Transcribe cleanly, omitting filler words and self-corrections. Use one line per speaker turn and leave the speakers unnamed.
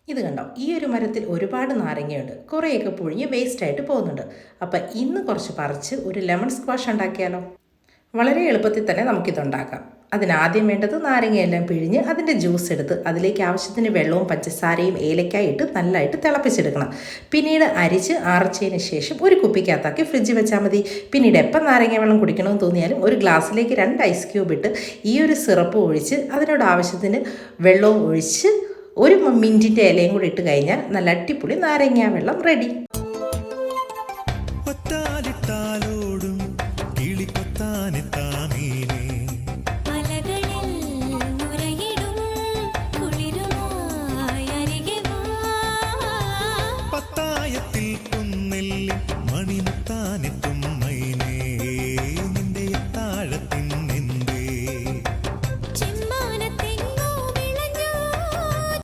ഇത് കണ്ടോ, ഈ ഒരു മരത്തിൽ ഒരുപാട് നാരങ്ങയുണ്ട്. കുറേയൊക്കെ പുഴിഞ്ഞ് വേസ്റ്റായിട്ട് പോകുന്നുണ്ട്. അപ്പം ഇന്ന് കുറച്ച് പറിച്ച് ഒരു ലെമൺ സ്ക്വാഷ് ഉണ്ടാക്കിയാലോ? വളരെ എളുപ്പത്തിൽ തന്നെ നമുക്കിതുണ്ടാക്കാം. അതിനാദ്യം വേണ്ടത് നാരങ്ങയെല്ലാം പിഴിഞ്ഞ് അതിൻ്റെ ജ്യൂസ് എടുത്ത് അതിലേക്ക് ആവശ്യത്തിന് വെള്ളവും പഞ്ചസാരയും ഏലക്കായും ഇട്ട് നല്ലതായിട്ട് തിളപ്പിച്ചെടുക്കണം. പിന്നീട് അരിച്ച് ആർച്ചതിന് ശേഷം ഒരു കുപ്പിക്കകത്താക്കി ഫ്രിഡ്ജിൽ വെച്ചാൽ മതി. പിന്നീട് എപ്പം നാരങ്ങ വെള്ളം കുടിക്കണമെന്ന് തോന്നിയാലും ഒരു ഗ്ലാസ്സിലേക്ക് 2 ഐസ് ക്യൂബ് ഇട്ട് ഈ ഒരു സിറപ്പ് ഒഴിച്ച് അതിനോട് ആവശ്യത്തിന് വെള്ളവും ഒഴിച്ച് ഒരു മിൻറ്റിൻ്റെ ഇലയും കൂടി ഇട്ട് കഴിഞ്ഞാൽ നല്ല അടിപൊളി നാരങ്ങ വെള്ളം റെഡി.